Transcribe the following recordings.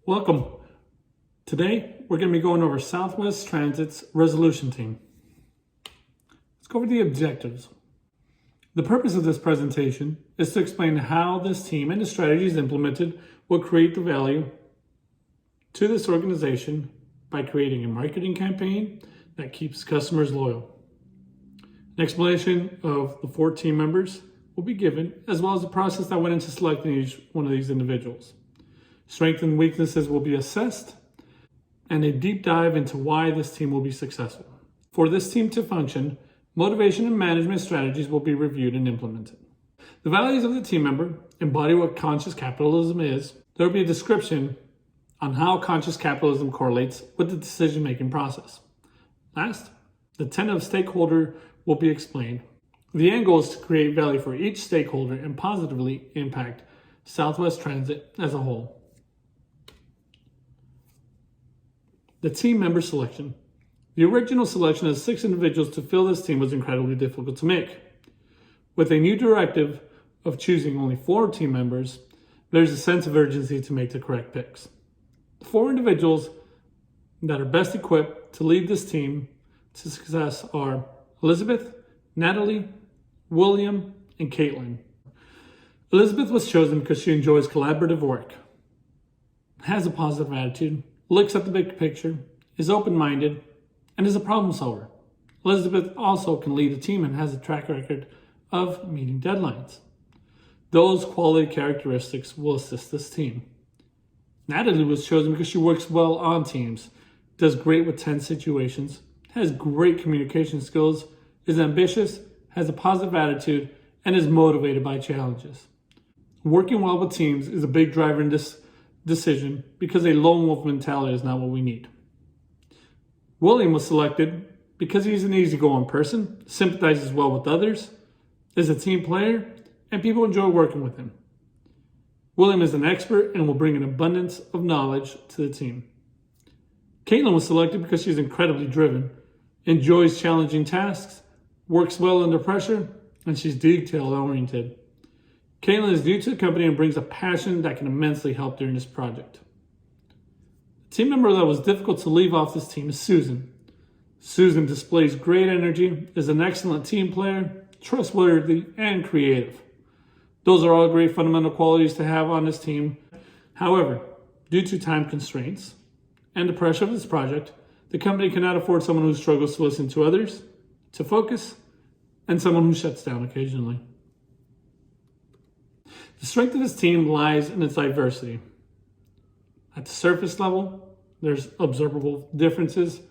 Welcome. Today, we're going to be going over Southwest Transit's resolution team. Let's go over the objectives. The purpose of this presentation is to explain how this team and the strategies implemented will create the value to this organization by creating a marketing campaign that keeps customers loyal. An explanation of the 4 team members will be given, as well as the process that went into selecting each one of these individuals. Strengths and weaknesses will be assessed, and a deep dive into why this team will be successful. For this team to function, motivation and management strategies will be reviewed and implemented. The values of the team member embody what conscious capitalism is. There will be a description on how conscious capitalism correlates with the decision-making process. Last, the tenet of stakeholder will be explained. The end goal is to create value for each stakeholder and positively impact Southwest Transit as a whole. The team member selection. The original selection of 6 individuals to fill this team was incredibly difficult to make. With a new directive of choosing only 4 team members, there's a sense of urgency to make the correct picks. The 4 individuals that are best equipped to lead this team to success are Elizabeth, Natalie, William, and Caitlin. Elizabeth was chosen because she enjoys collaborative work, has a positive attitude, looks at the big picture, is open-minded, and is a problem solver. Elizabeth also can lead a team and has a track record of meeting deadlines. Those quality characteristics will assist this team. Natalie was chosen because she works well on teams, does great with tense situations, has great communication skills, is ambitious, has a positive attitude, and is motivated by challenges. Working well with teams is a big driver in this decision because a lone wolf mentality is not what we need. William was selected because he's an easygoing person, sympathizes well with others, is a team player, and people enjoy working with him. William is an expert and will bring an abundance of knowledge to the team. Caitlin was selected because she's incredibly driven, enjoys challenging tasks, works well under pressure, and she's detail-oriented. Caitlin is new to the company and brings a passion that can immensely help during this project. The team member that was difficult to leave off this team is Susan. Susan displays great energy, is an excellent team player, trustworthy, and creative. Those are all great fundamental qualities to have on this team. However, due to time constraints and the pressure of this project, the company cannot afford someone who struggles to listen to others, to focus, and someone who shuts down occasionally. The strength of this team lies in its diversity. At the surface level, there's observable differences.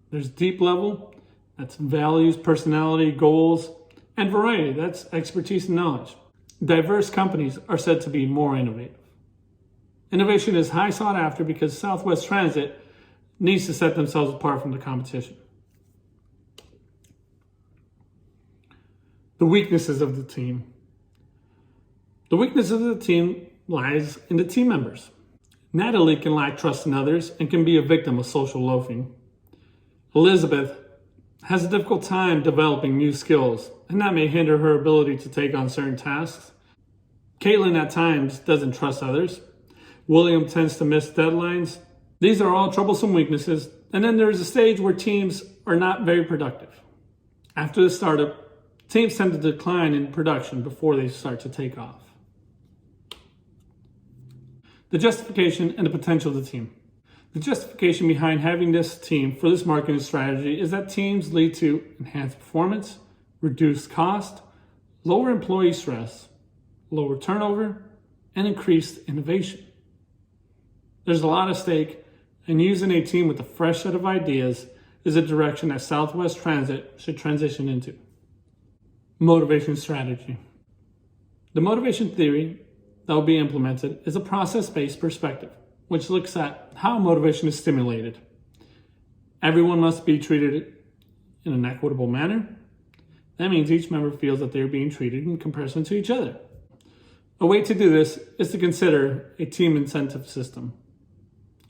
There's deep level, that's values, personality, goals, and variety, that's expertise and knowledge. Diverse companies are said to be more innovative. Innovation is high sought after because Southwest Transit needs to set themselves apart from the competition. The weaknesses of the team. The weakness of the team lies in the team members. Natalie can lack trust in others and can be a victim of social loafing. Elizabeth has a difficult time developing new skills, and that may hinder her ability to take on certain tasks. Caitlin at times doesn't trust others. William tends to miss deadlines. These are all troublesome weaknesses, and then there is a stage where teams are not very productive. After the startup, teams tend to decline in production before they start to take off. The justification and the potential of the team. The justification behind having this team for this marketing strategy is that teams lead to enhanced performance, reduced cost, lower employee stress, lower turnover, and increased innovation. There's a lot at stake, and using a team with a fresh set of ideas is a direction that Southwest Transit should transition into. Motivation strategy. The motivation theory that will be implemented is a process-based perspective, which looks at how motivation is stimulated. Everyone must be treated in an equitable manner. That means each member feels that they're being treated in comparison to each other. A way to do this is to consider a team incentive system.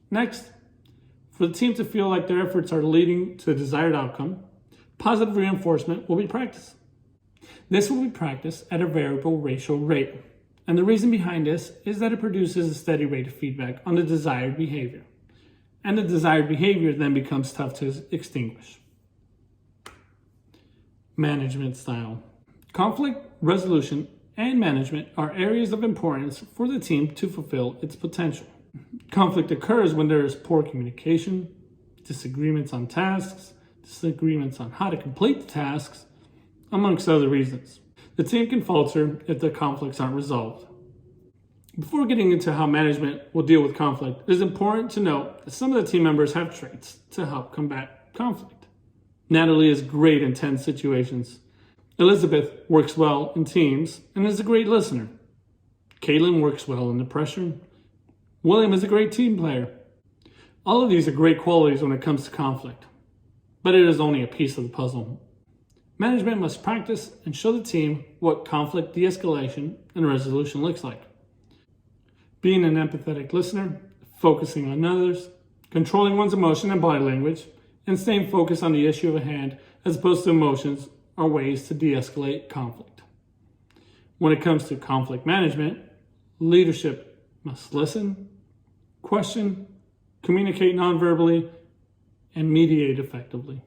Next, for the team to feel like their efforts are leading to the desired outcome, positive reinforcement will be practiced. This will be practiced at a variable ratio rate. And the reason behind this is that it produces a steady rate of feedback on the desired behavior. And the desired behavior then becomes tough to extinguish. Management style. Conflict resolution and management are areas of importance for the team to fulfill its potential. Conflict occurs when there is poor communication, disagreements on tasks, disagreements on how to complete the tasks, amongst other reasons. The team can falter if the conflicts aren't resolved. Before getting into how management will deal with conflict, it is important to note that some of the team members have traits to help combat conflict. Natalie is great in tense situations. Elizabeth works well in teams and is a great listener. Caitlin works well under pressure. William is a great team player. All of these are great qualities when it comes to conflict, but it is only a piece of the puzzle. Management must practice and show the team what conflict de-escalation and resolution looks like. Being an empathetic listener, focusing on others, controlling one's emotion and body language, and staying focused on the issue at hand as opposed to emotions are ways to de-escalate conflict. When it comes to conflict management, leadership must listen, question, communicate non-verbally, and mediate effectively.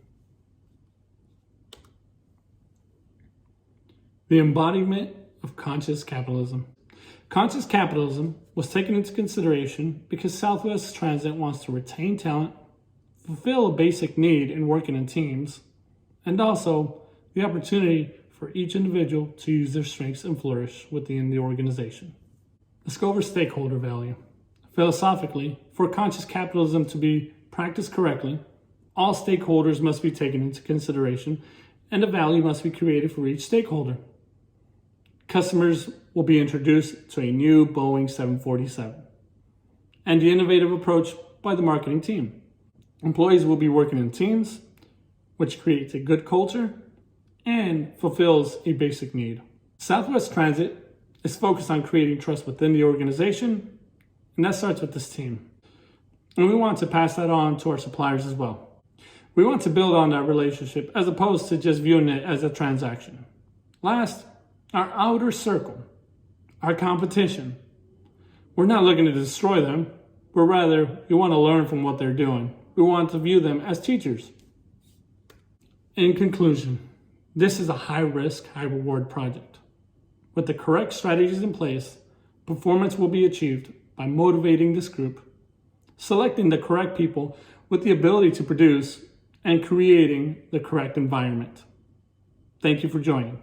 The embodiment of conscious capitalism. Conscious capitalism was taken into consideration because Southwest Transit wants to retain talent, fulfill a basic need in working in teams, and also the opportunity for each individual to use their strengths and flourish within the organization. Let's go over stakeholder value. Philosophically, for conscious capitalism to be practiced correctly, all stakeholders must be taken into consideration and a value must be created for each stakeholder. Customers will be introduced to a new Boeing 747 and the innovative approach by the marketing team. Employees will be working in teams, which creates a good culture and fulfills a basic need. Southwest Transit is focused on creating trust within the organization, and that starts with this team. And we want to pass that on to our suppliers as well. We want to build on that relationship as opposed to just viewing it as a transaction. Last, our outer circle, our competition. We're not looking to destroy them, but rather we want to learn from what they're doing. We want to view them as teachers. In conclusion, this is a high-risk, high-reward project. With the correct strategies in place, performance will be achieved by motivating this group, selecting the correct people with the ability to produce, and creating the correct environment. Thank you for joining.